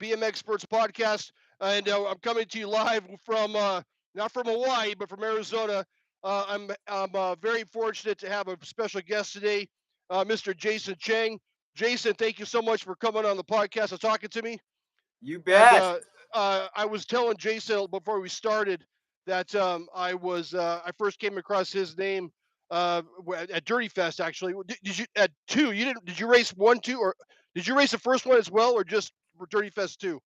BMX Experts podcast, and I'm coming to you live from not from Hawaii, but from Arizona. I'm very fortunate to have a special guest today, Mr. Jason Chang. Jason, thank you so much for coming on the podcast and talking to me. You And bet. I was telling Jason before we started that I first came across his name at Dirty Fest. Actually, did you at two? You didn't? Did you race one, two, or did you race the first one as well, or just Dirty Fest two?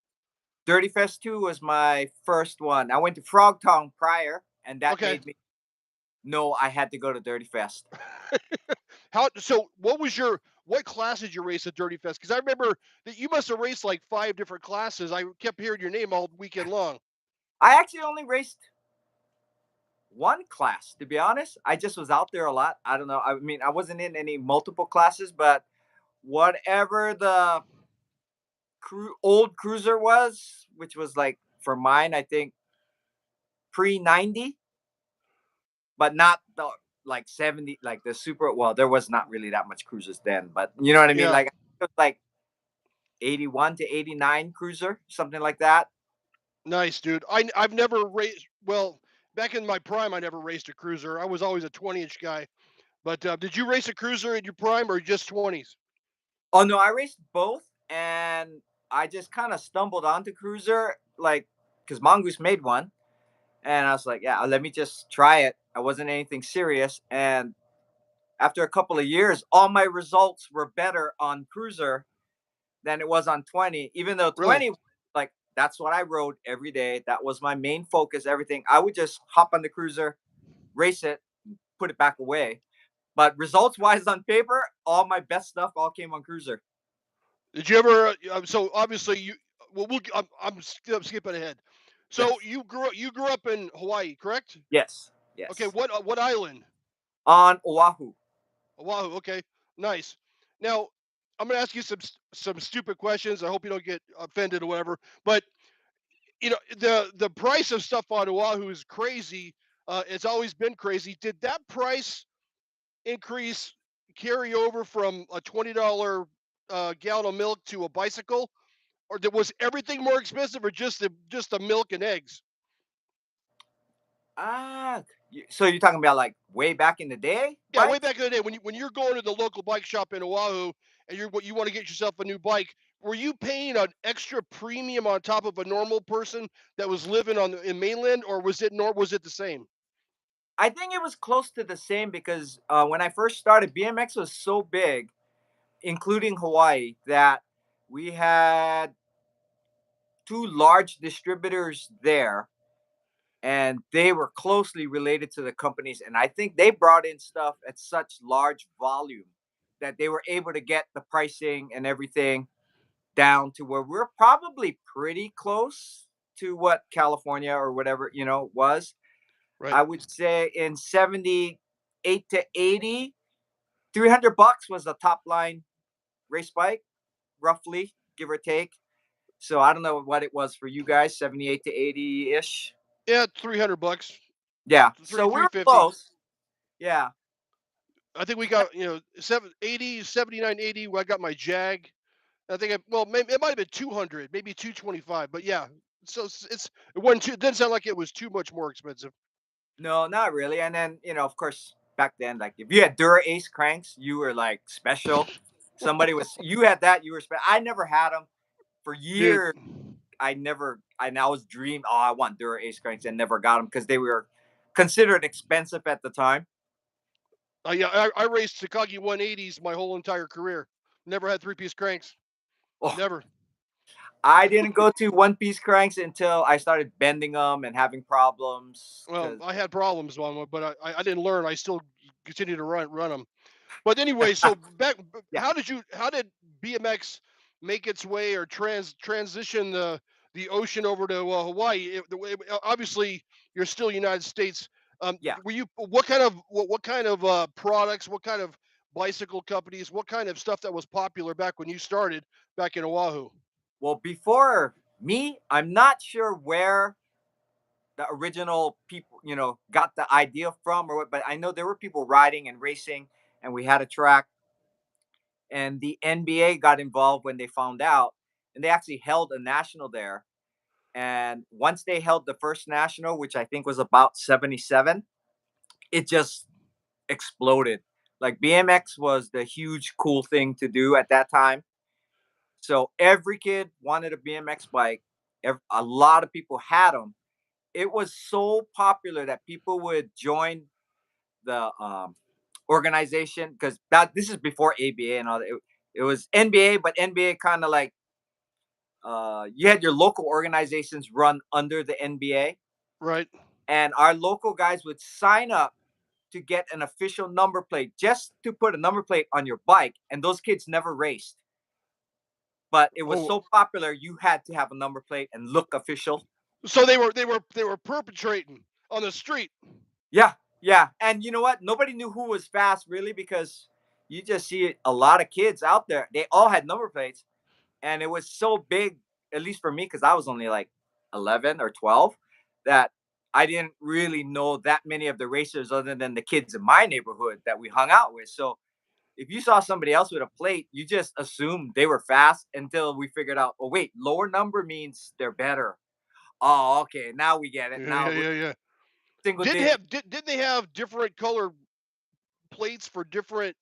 Dirty Fest 2 was my first one. I went to Frogtown prior, and that Okay. made me know I had to go to Dirty Fest. How? So, what class did you race at Dirty Fest? Because I remember that you must have raced like five different classes. I kept hearing your name all weekend long. I actually only raced one class, to be honest. I just was out there a lot. I don't know. I mean, I wasn't in any multiple classes, but whatever the old cruiser was, which was like for mine, I think pre 90, but not the like 70, like the super. Well, there was not really that much cruisers then, but you know what I mean? Yeah. Like, it was like 81 to 89 cruiser, something like that. Nice, dude. I've never raced. Well, back in my prime, I never raced a cruiser. I was always a 20-inch guy. But did you race a cruiser in your prime or just 20s? Oh no, I raced both, and I just kind of stumbled onto cruiser, like because Mongoose made one, and I was like, yeah, let me just try it. I wasn't anything serious, and after a couple of years, all my results were better on cruiser than it was on 20. Even though Really? 20, like that's what I rode every day. That was my main focus. Everything I would just hop on the cruiser, race it, put it back away. But results wise on paper, all my best stuff all came on cruiser. Did you ever? So obviously you. Well, I'm skipping ahead. So Yes. you grew up in Hawaii, correct? Yes. Okay. Yes. What island? On Oahu. Oahu. Okay. Nice. Now I'm gonna ask you some stupid questions. I hope you don't get offended or whatever. But the price of stuff on Oahu is crazy. It's always been crazy. Did that price increase carry over from a $20 gallon of milk to a bicycle, or was everything more expensive, or just the milk and eggs? Ah, so you're talking about like way back in the day Yeah, way bikes? back in the day when you're going to the local bike shop in Oahu and you want to get yourself a new bike. Were you paying an extra premium on top of a normal person that was living in mainland, or was it the same? I think it was close to the same because when I first started, BMX was so big, including Hawaii, that we had two large distributors there, and they were closely related to the companies. And I think they brought in stuff at such large volume that they were able to get the pricing and everything down to where we're probably pretty close to what California or whatever, was. Right. I would say in 78 to 80, $300 was the top line race bike, roughly, give or take. So I don't know what it was for you guys, 78 to 80 ish. Yeah, $300, Yeah. three So we three were fifty. close. Yeah. I think we got 780, 79, 80. I got my Jag. I think maybe it might have been 200, maybe 225, but yeah. So it wasn't too. It didn't sound like it was too much more expensive. No, not really. And then, of course, back then, like if you had Dura Ace cranks, you were like special. You had that, you were special. I never had them for Dude, years. I now was dream. Oh, I want Dura Ace cranks and never got them because they were considered expensive at the time. yeah, I raced Takagi 180s my whole entire career. Never had three-piece cranks. Oh, Never. I didn't go to one piece cranks until I started bending them and having problems. Well, Because I had problems on one, but I didn't learn. I still continue to run them. But anyway, so yeah, how did BMX make its way or transition the ocean over to Hawaii? Obviously, you're still United States. yeah. Were you what kind of products, what kind of bicycle companies, what kind of stuff that was popular back when you started back in Oahu? Well, before me, I'm not sure where the original people, got the idea from or what, but I know there were people riding and racing, and we had a track, and the NBA got involved when they found out, and they actually held a national there. And once they held the first national, which I think was about 77, it just exploded. Like BMX was the huge cool thing to do at that time. So every kid wanted a BMX bike. A lot of people had them. It was so popular that people would join the organization, because that this is before ABA and all that. It was NBA, but NBA kind of like you had your local organizations run under the NBA, Right. and our local guys would sign up to get an official number plate, just to put a number plate on your bike. And those kids never raced, but it was Oh, so popular you had to have a number plate and look official. so they were perpetrating on the street. Yeah, yeah. And you know what? Nobody knew who was fast really, because you just see a lot of kids out there. They all had number plates, and it was so big, at least for me, because I was only like 11 or 12, that I didn't really know that many of the racers other than the kids in my neighborhood that we hung out with. So if you saw somebody else with a plate, you just assumed they were fast until we figured out, oh, wait, lower number means they're better. Oh, okay. Now we get it. Yeah, Now yeah, we're yeah, yeah. single digit. Didn't they have different color plates for different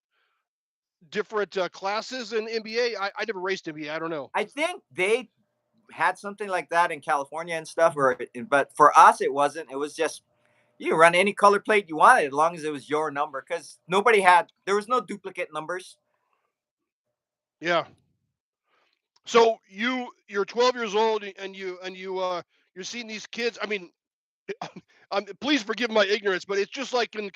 classes in NBA? I never raced NBA. I don't know. I think they had something like that in California and stuff, but for us, it wasn't. It was just you can run any color plate you wanted as long as it was your number, because there was no duplicate numbers. Yeah. So you're 12 years old and you're seeing these kids. I mean, please forgive my ignorance, but it's just like in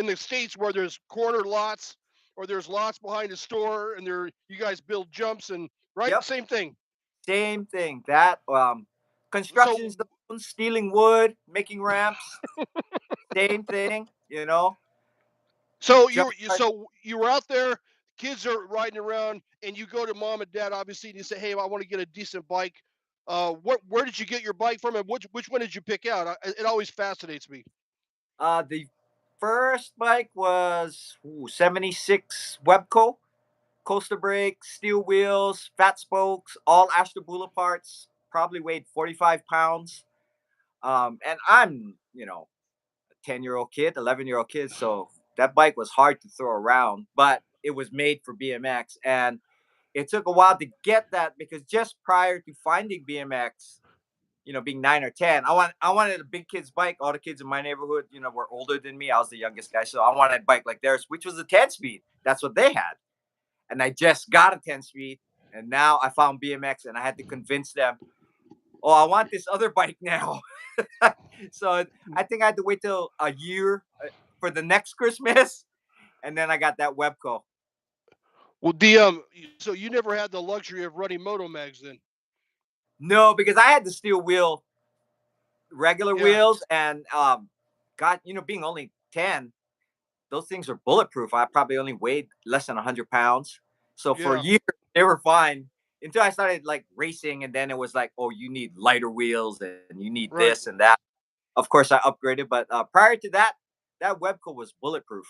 the states where there's corner lots or there's lots behind a store and there you guys build jumps and right Yep, same thing. same thing. That So construction zones, stealing wood, making ramps, same thing. so Jump you were out there, kids are riding around, and you go to mom and dad obviously and you say, hey, I want to get a decent bike. Where did you get your bike from, and which one did you pick out? It always fascinates me. The first bike was 76 Webco, coaster brakes, steel wheels, fat spokes, all Ashtabula parts. Probably weighed 45 pounds. And I'm, 10-year-old kid, 11-year-old kid. So that bike was hard to throw around, but it was made for BMX. And it took a while to get that, because just prior to finding BMX, being 9 or 10, I wanted a big kid's bike. All the kids in my neighborhood, were older than me. I was the youngest guy, so I wanted a bike like theirs, which was a 10 speed. That's what they had, and I just got a 10 speed. And now I found BMX, and I had to convince them, oh, I want this other bike now. So I think I had to wait till a year for the next Christmas, and then I got that Webco. Well, so you never had the luxury of running moto mags then? No, because I had the steel wheel, regular Yeah, wheels, and God, being only 10, those things are bulletproof. I probably only weighed less than 100 pounds. So for yeah, years, they were fine until I started like racing. And then it was like, oh, you need lighter wheels and you need right. this and that. Of course, I upgraded. But prior to that, that Webco was bulletproof.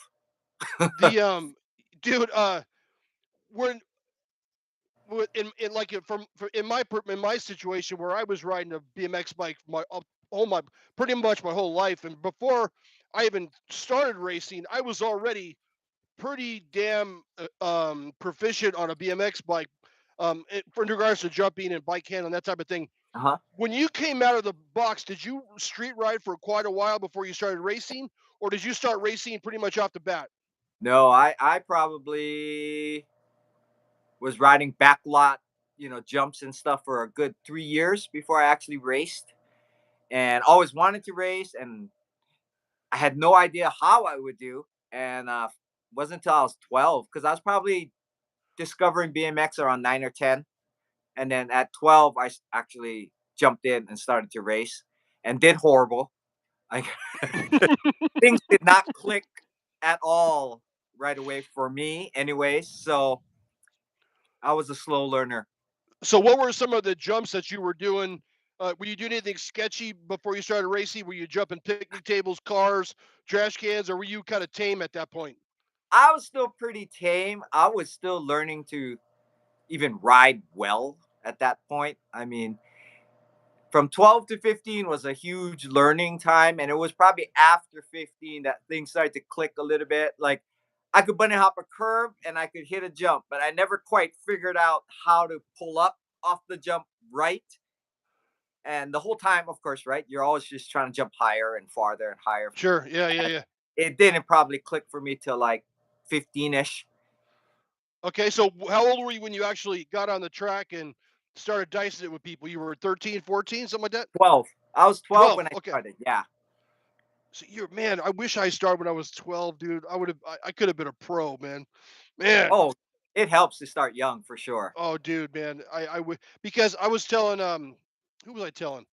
The dude, when in like in my situation where I was riding a BMX bike all my pretty much my whole life, and before I even started racing, I was already pretty damn proficient on a BMX bike. In regards to jumping and bike handling, that type of thing. Uh huh. When you came out of the box, did you street ride for quite a while before you started racing, or did you start racing pretty much off the bat? No, I probably was riding backlot, jumps and stuff for a good 3 years before I actually raced, and always wanted to race. And I had no idea how I would do. And wasn't until I was 12, because I was probably discovering BMX around 9 or 10. And then at 12, actually jumped in and started to race and did horrible. Like things did not click at all right away for me, anyways. So I was a slow learner. So, what were some of the jumps that you were doing? Were you doing anything sketchy before you started racing? Were you jumping picnic tables, cars, trash cans, or were you kind of tame at that point? I was still pretty tame. I was still learning to even ride well at that point. I mean, from 12 to 15 was a huge learning time, and it was probably after 15 that things started to click a little bit. Like, I could bunny hop a curve and I could hit a jump, but I never quite figured out how to pull up off the jump right. And the whole time, of course, right, you're always just trying to jump higher and farther and higher. Sure. Yeah, yeah, And yeah. it didn't probably click for me till like 15ish. Okay, so how old were you when you actually got on the track and started dicing it with people? You were 13, 14, something like that? 12. I was 12 12. when I Okay. started. Yeah. So you're man, I wish I started when I was 12, dude. I could have been a pro, man. Man. Oh, it helps to start young for sure. Oh, dude, man. I would because I was telling who was I telling?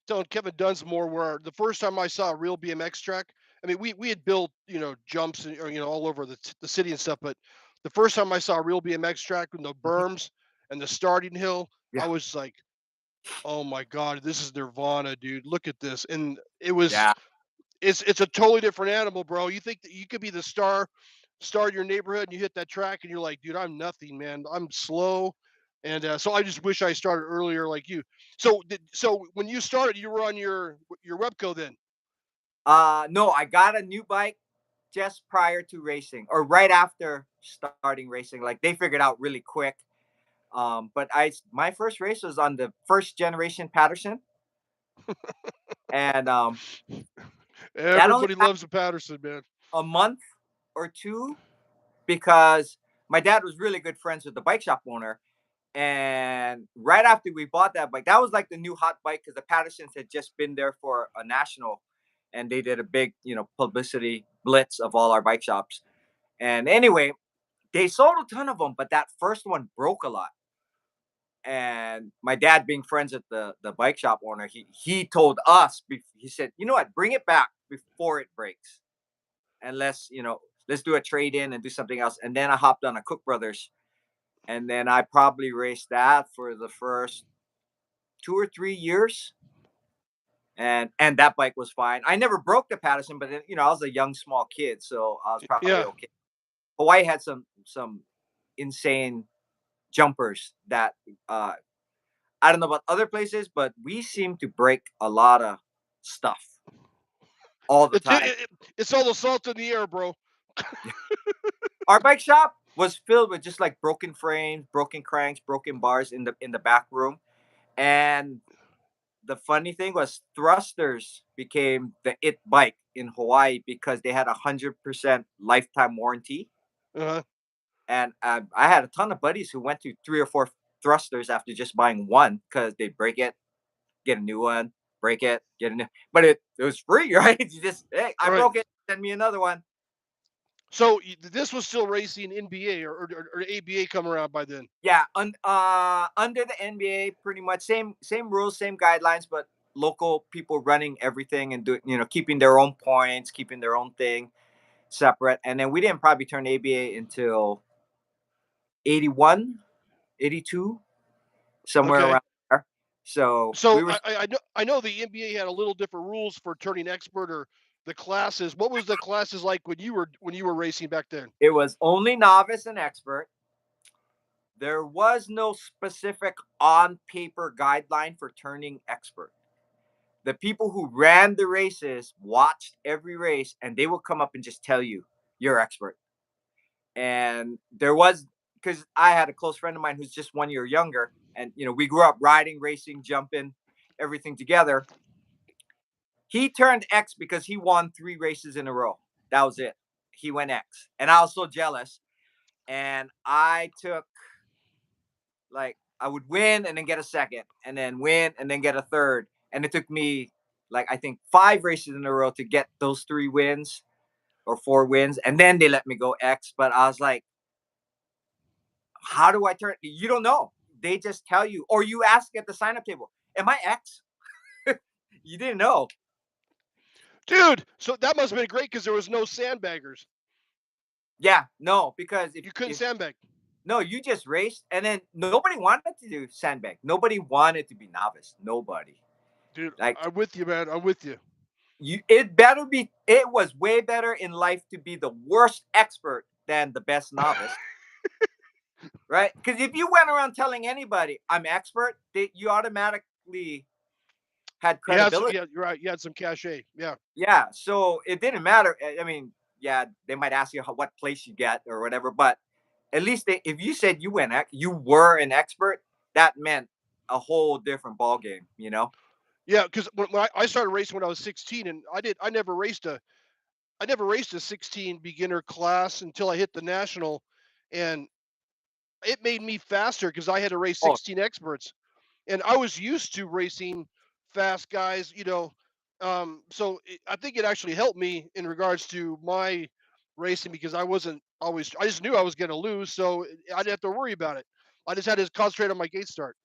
Telling Kevin Dunsmore where the first time I saw a real BMX track, I mean, we had built, jumps or, all over the city and stuff, but the first time I saw a real BMX track with the Mhm. berms and the starting hill, I Yeah. was like, "Oh my god, this is nirvana, dude. Look at this." And it was Yeah. it's a totally different animal, bro. You think that you could be the star of your neighborhood and you hit that track and you're like, "Dude, I'm nothing, man. I'm slow." And so I just wish I started earlier like you. So when you started, you were on your Webco then. No, I got a new bike just prior to racing or right after starting racing. Like they figured out really quick. But I my first race was on the first generation Patterson, and that only Everybody lasted loves a Patterson, man. a month or two because my dad was really good friends with the bike shop owner. And right after we bought that bike, that was like the new hot bike because the Pattersons had just been there for a national, and they did a big, publicity blitz of all our bike shops. And anyway, they sold a ton of them, but that first one broke a lot. And my dad, being friends with the bike shop owner, he told us, he said, you know what, bring it back before it breaks, and let's do a trade in and do something else. And then I hopped on a Cook Brothers, and then I probably raced that for the first 2 or 3 years, and that bike was fine. I never broke the Patterson, but then, I was a young small kid, so I was probably Yeah. okay. Hawaii had some insane jumpers that uh, I don't know about other places, but we seem to break a lot of stuff all the It's it, time. it, it's all the salt in the air, bro. Our bike shop was filled with just like broken frames, broken cranks, broken bars in the back room. And the funny thing was thrusters became the it bike in Hawaii because they had 100% lifetime warranty. Uh-huh. And I had a ton of buddies who went through 3 or 4 thrusters after just buying one because they break it, get a new one, break it, get a new. But it was free, right? You just, hey, I Right. broke it, send me another one. So this was still racing NBA or ABA come around by then. Yeah, under the NBA, pretty much same rules, same guidelines, but local people running everything and doing, keeping their own points, keeping their own thing separate. And then we didn't probably turn ABA until 81, 82, somewhere Okay. around there. So So we were. I know the NBA had a little different rules for turning expert or the classes. What was the classes like when you were racing back then? It was only novice and expert. There was no specific on paper guideline for turning expert. The people who ran the races watched every race, and they would come up and just tell you you're expert. And there was, because I had a close friend of mine who's just 1 year younger, and we grew up riding, racing, jumping, everything together. He turned X because he won 3 races in a row. That was it. He went X, and I was so jealous. And I took, like, I would win and then get a second, and then win and then get a third. And it took me, like, I think 5 races in a row to get those 3 wins or 4 wins, and then they let me go X. But I was like, how do I turn? You don't know. They just tell you, or you ask at the sign up table, "Am I X?" You didn't know. Dude, so that must have been great because there was no sandbaggers. Yeah, no, because if You couldn't if sandbag. no, you just raced, and then nobody wanted to do sandbag. Nobody wanted to be novice. Nobody. Dude, Like, I'm with you, man. I'm with you. it was way better in life to be the worst expert than the best novice. right? Because if you went around telling anybody I'm expert, you automatically had credibility. Yeah, you're right. You had some cachet. Yeah. Yeah, so it didn't matter. I mean, yeah, they might ask you what place you get or whatever, but at least if you said you were an expert, that meant a whole different ball game, you know. Yeah, because when I started racing when I was 16, and I never raced a 16 beginner class until I hit the national, and it made me faster because I had to race Oh, 16 experts, and I was used to racing fast guys, so I think it actually helped me in regards to my racing because I wasn't always. I just knew I was going to lose, so I didn't have to worry about it. I just had to concentrate on my gate start.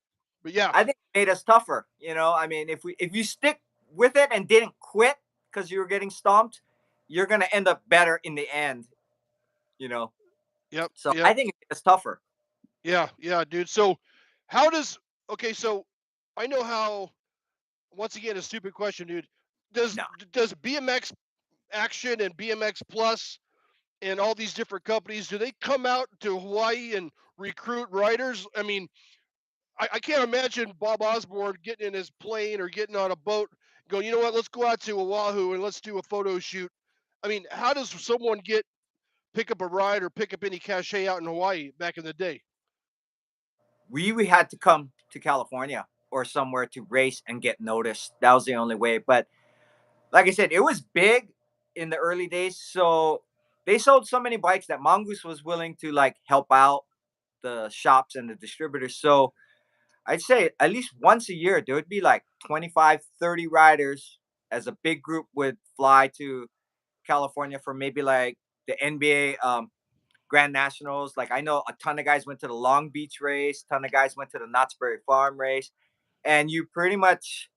But yeah, I think it made us tougher, you know. I mean, if you stick with it and didn't quit because you were getting stomped, you're gonna end up better in the end, you know. yep, So yep. I think it's tougher. Yeah, yeah, dude. So, how does okay? So, I know how. Once again, a stupid question, dude. Does No, does BMX Action and BMX Plus and all these different companies do they come out to Hawaii and recruit riders? I mean, I can't imagine Bob Osborne getting in his plane or getting on a boat, going, you know what? Let's go out to Oahu and let's do a photo shoot. I mean, how does someone get pick up a ride or pick up any cachet out in Hawaii back in the day? we had to come to California or somewhere to race and get noticed. That was the only way. But like I said, it was big in the early days. So they sold so many bikes that Mongoose was willing to like help out the shops and the distributors. So I'd say at least once a year, there would be like 25, 30 riders as a big group would fly to California for maybe like the NBA Grand Nationals. Like I know a ton of guys went to the Long Beach race, a ton of guys went to the Knott's Berry Farm race. And you pretty much,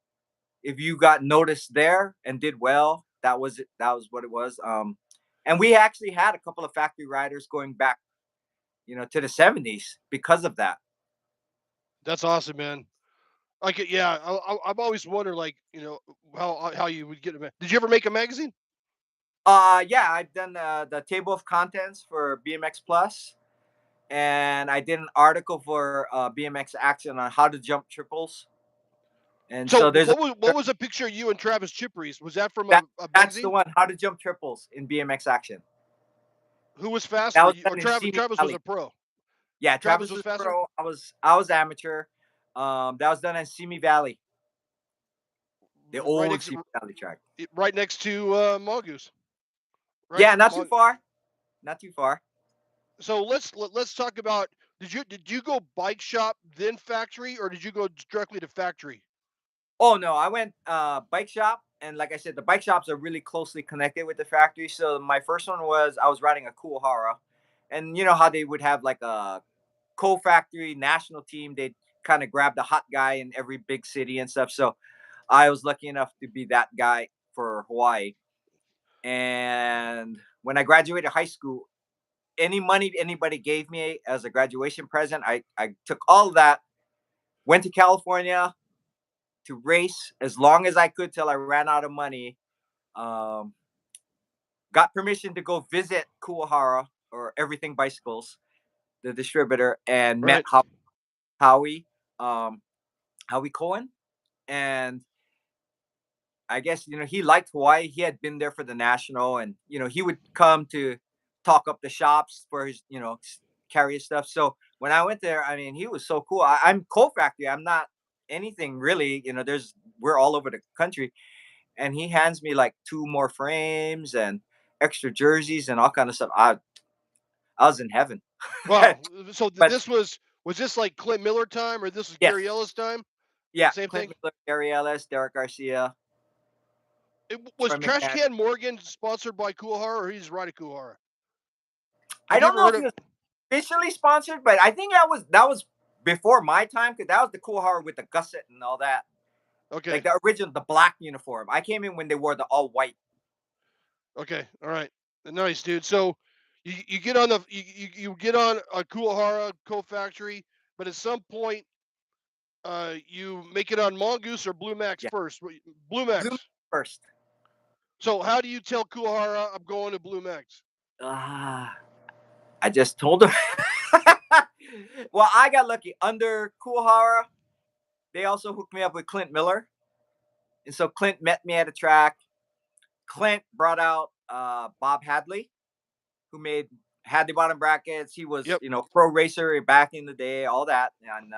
if you got noticed there and did well, that was it. That was what it was. And we actually had a couple of factory riders going back, to the 70s because of that. That's awesome, man. Like, yeah, I've always wondered, like, how you would get a. Did you ever make a magazine? Yeah, I've done the table of contents for BMX Plus, and I did an article for BMX Action on how to jump triples. And So so there's a what was a picture of you and Travis Chipreys? Was that from that a that's the magazine? one, how to jump triples in BMX Action. Who was That faster? was You or done in Travis? Simi Travis was Valley. a pro. Yeah, Travis Travis was was faster. pro. I was amateur. That was done in Simi Valley, the Right old next, Simi Valley track. right next to Mongoose. Right. Yeah, not too far. Not too far. So let's talk about. Did you go bike shop then factory, or did you go directly to factory? Oh no, I went bike shop, and like I said, the bike shops are really closely connected with the factory. So my first one was I was riding a Kuwahara, and you know how they would have like a co-factory national team. They'd kind of grab the hot guy in every big city and stuff. So I was lucky enough to be that guy for Hawaii. And when I graduated high school, any money anybody gave me as a graduation present, I took all of that, went to California to race as long as I could till I ran out of money. Um, got permission to go visit Kuwahara or Everything Bicycles, the distributor, and met Right. Howie, um, Howie Cohen, and I guess he liked Hawaii. He had been there for the national, and he would come to talk up the shops for his carry his stuff. So when I went there, I mean, he was so cool. I'm co-factory. I'm not anything really. We're all over the country, and he hands me like two more frames and extra jerseys and all kind of stuff. I was in heaven. Wow. So But this was this like Clint Miller time, or this was yes, Gary Ellis time? yeah, Same Clint thing. Miller, Gary Ellis, Derek Garcia, Was Troy Trash McCann. Can Morgan sponsored by Kuahara, or he's riding Kuahara? I Have you don't ever know heard if he of? was officially sponsored, but I think that was before my time because that was the cool hard with the gusset and all that. Like Okay. the original, the black uniform. I came in when they wore the all white. Okay. All right. Nice, dude. So you get on you get on a Kuahara co-factory, but at some point you make it on Mongoose or Blue Max Yeah, first. Blue blue Max. first. So how do you tell Kuahara I'm going to Blue Max? Ah, I just told him. Well, I got lucky. Under Kuhara, they also hooked me up with Clint Miller. And so Clint met me at a track. Clint brought out Bob Hadley, who made Hadley bottom brackets. He was, Yep. pro racer back in the day, all that. And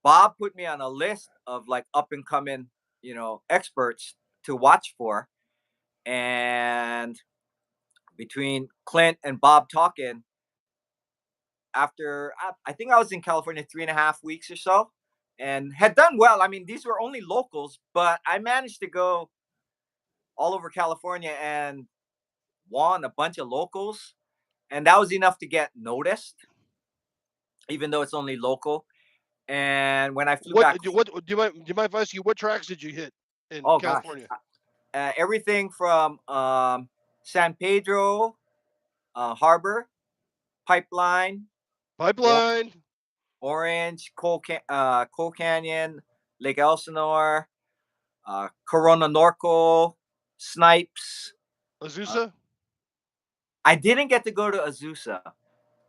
Bob put me on a list of like up and coming, experts to watch for. And between Clint and Bob talking, after I think I was in California 3.5 weeks or so, and had done well. I mean, these were only locals, but I managed to go all over California and won a bunch of locals, and that was enough to get noticed, even though it's only local. And when I flew back, What do you mind if I ask you what tracks did you hit in oh gosh, California? everything from San Pedro Harbor, Pipeline, or- Pipeline, Orange, Coal Canyon, Lake Elsinore, Corona Norco, Snipes. Uh, Azusa. I didn't get to go to Azusa,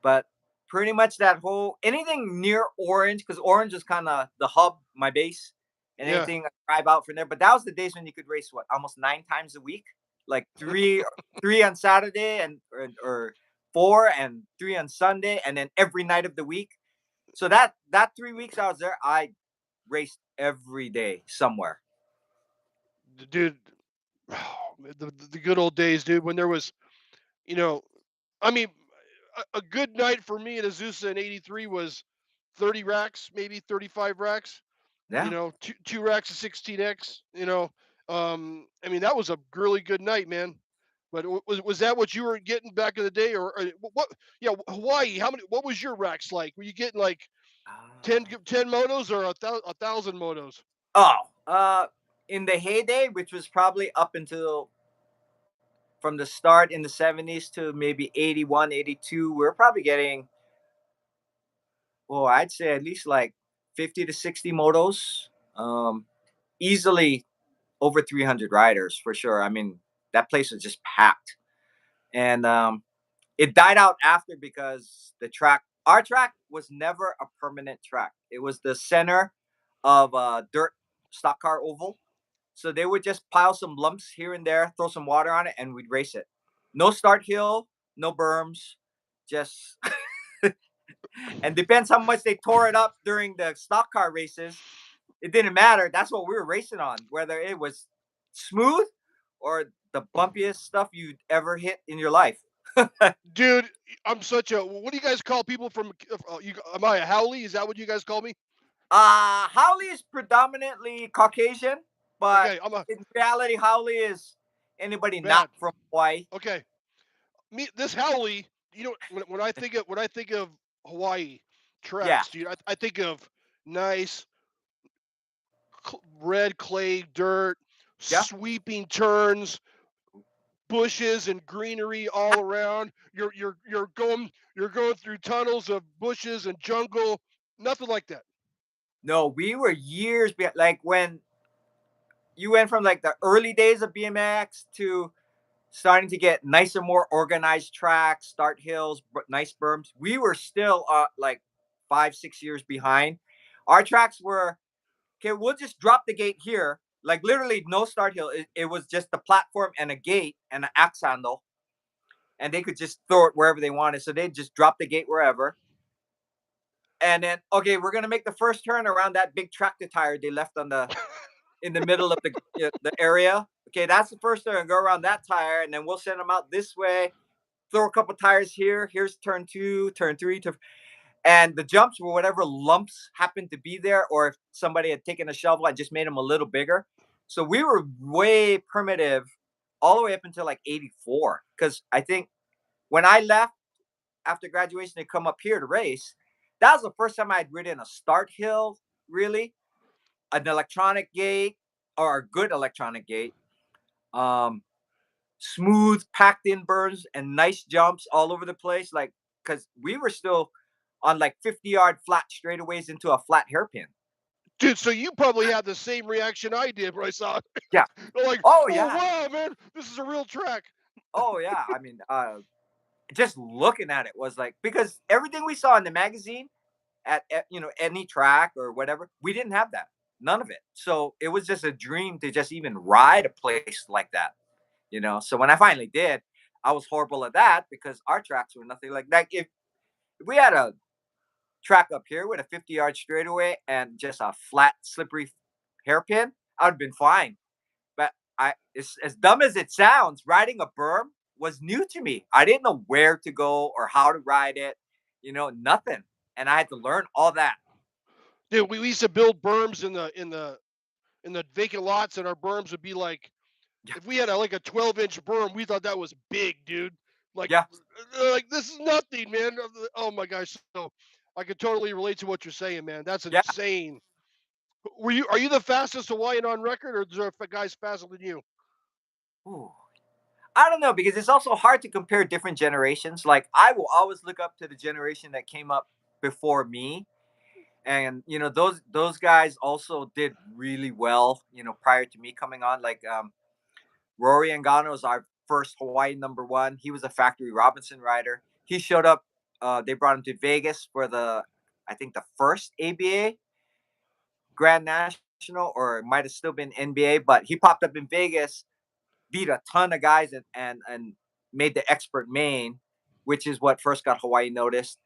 but pretty much that whole anything near Orange, because Orange is kind of the hub, my base, and Yeah. anything I drive out from there. But that was the days when you could race what almost 9 times a week, like three on Saturday and or 4 and 3 on Sunday, and then every night of the week. So that 3 weeks I was there, I raced every day somewhere. Dude, the good old days, dude, when there was, you know, I mean, a good night for me at Azusa in '83 was 30 racks, maybe 35 racks. Yeah. Two racks of 16x. I mean, that was a really good night, man. But was that what you were getting back in the day, or what? Yeah, Hawaii. How many? What was your racks like? Were you getting like 10 motos or a thousand motos? Oh, in the heyday, which was probably up until from the start in the 70s to maybe 81, 82, we we're probably getting, I'd say at least like 50 to 60 motos. Um, Easily over 300 riders for sure. I mean, that place was just packed. And it died out after because our track was never a permanent track. It was the center of a dirt stock car oval. So they would just pile some lumps here and there, throw some water on it, and we'd race it. No start hill, no berms, just and depends how much they tore it up during the stock car races. It didn't matter. That's what we were racing on, whether it was smooth or the bumpiest stuff you'd ever hit in your life. Dude, I'm such a. What do you guys call people from? Am I a Howley? Is that what you guys call me? Howley is predominantly Caucasian, but Okay, I'm a in reality, Howley is anybody not bad. from Hawaii. Okay, this Howley. When I think of Hawaii Yeah, tracks, dude, I think of nice red clay dirt, yeah. sweeping turns, bushes and greenery all around. You're going through tunnels of bushes and jungle. Nothing like that. No, we were years behind. Like when you went from like the early days of BMX to starting to get nicer, more organized tracks, start hills, nice berms. We were still like 5, 6 years behind. Our tracks were okay. We'll just drop the gate here. Like literally no start hill. It was just the platform and a gate and an axe handle, and they could just throw it wherever they wanted. So they'd just drop the gate wherever. And then okay, we're gonna make the first turn around that big tractor tire they left on the in the middle of the area. Okay, that's the first turn. Go around that tire, and then we'll send them out this way. Throw a couple tires here. Here's turn 2, turn 3, and the jumps were whatever lumps happened to be there, or if somebody had taken a shovel, I just made them a little bigger. So we were way primitive all the way up until like 84. Because I think when I left after graduation to come up here to race, that was the first time I'd ridden a start hill, really, an electronic gate or a good electronic gate. Um, Smooth, packed in burns and nice jumps all over the place. Like, because we were still on like 50-yard flat straightaways into a flat hairpin. Dude, so you probably had the same reaction I did when I saw it. Yeah. They're like, Oh oh yeah. wow, man, this is a real track. Oh yeah. I mean, just looking at it was like, because everything we saw in the magazine at any track or whatever, we didn't have that, none of it. So it was just a dream to just even ride a place like that. So when I finally did, I was horrible at that because our tracks were nothing like that. If we had a track up here with a 50-yard straightaway and just a flat slippery hairpin, I would have been fine. But it's as dumb as it sounds, riding a berm was new to me. I didn't know where to go or how to ride it, nothing. And I had to learn all that. Dude, we used to build berms in the vacant lots, and our berms would be like, Yeah. if we had like a 12-inch berm, we thought that was big, dude. Like, Yeah. this is nothing, man. Oh my gosh. So I could totally relate to what you're saying, man. That's Yeah. insane. Are you the fastest Hawaiian on record, or is there guys faster than you? Ooh. I don't know because it's also hard to compare different generations. Like I will always look up to the generation that came up before me, and those guys also did really well. Prior to me coming on, like Rory Angano is our first Hawaii number one. He was a factory Robinson rider. He showed up. They brought him to Vegas for I think the first ABA Grand National, or it might have still been NBA, but he popped up in Vegas, beat a ton of guys, and made the expert main, which is what first got Hawaii noticed.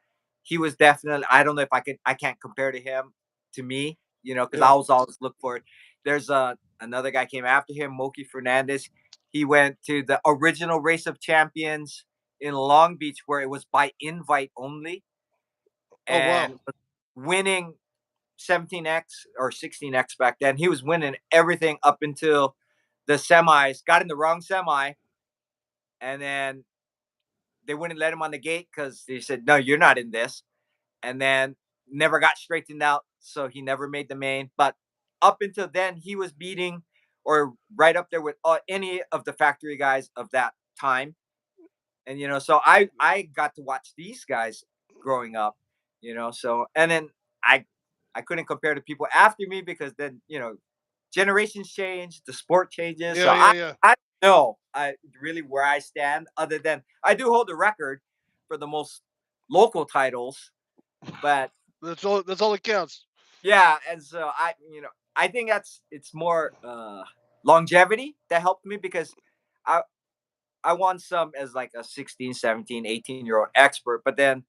He was definitely, I don't know if I can't compare to him to me, because Yeah. I was always look for it. There's another guy came after him, Moki Fernandez. He went to the original Race of Champions in Long Beach where it was by invite only, Oh wow. and was winning 17X or 16X back then. He was winning everything up until the semis, got in the wrong semi, and then they wouldn't let him on the gate because they said, no, you're not in this. And then never got straightened out. So he never made the main. But up until then, he was beating or right up there with any of the factory guys of that time. And, so I got to watch these guys growing up, so, and then I, I couldn't compare to people after me because then, generations change, the sport changes. So Yeah, yeah, yeah. I know I really where I stand. Other than I do hold the record for the most local titles, but That's all that counts. yeah, and so I think it's more longevity that helped me because I I won some as like a 16, 17, 18-year-old expert, but then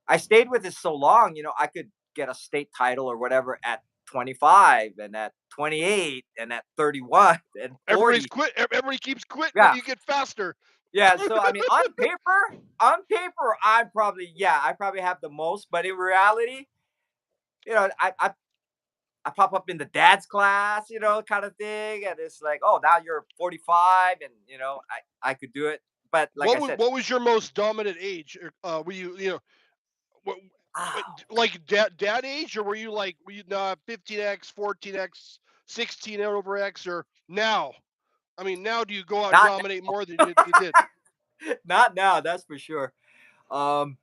I stayed with it so long, I could get a state title or whatever at 25 and at 28 and at 31 and Everybody's 40. quit. Everybody keeps quitting when Yeah. you get faster. Yeah. So, I mean, on paper, I probably have the most, but in reality, I pop up in the dad's class, kind of thing. And it's like, oh, now you're 45 and, I could do it. But like I said, What was your most dominant age? Were you what, oh, like dad age, or were you 15x, 14x, 16 over x, or now? I mean, now do you go out and not dominate more than now. you did? Not now, that's for sure. Um,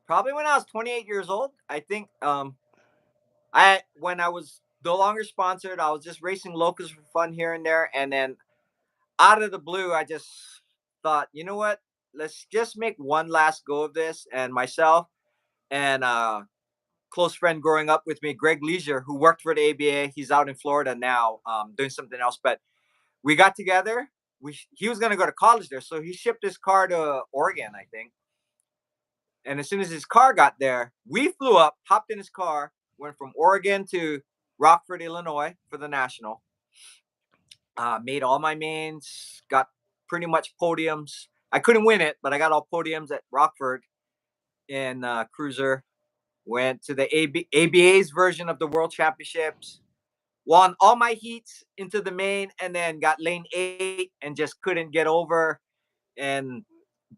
Probably when I was 28 years old. I think I when I was no longer sponsored, I was just racing locals for fun here and there, and then out of the blue, I just thought, you know what? Let's just make one last go of this. And myself and close friend growing up with me, Greg Leisure, who worked for the ABA. He's out in Florida now, doing something else. But we got together. He was gonna go to college there, so he shipped his car to Oregon, I think. And as soon as his car got there, we flew up, hopped in his car, went from Oregon to Rockford, Illinois for the national. Made all my mains, got pretty much podiums. I couldn't win it, but I got all podiums at Rockford in cruiser. Went to the ABA's version of the World Championships. Won all my heats into the main, and then got lane 8 and just couldn't get over. And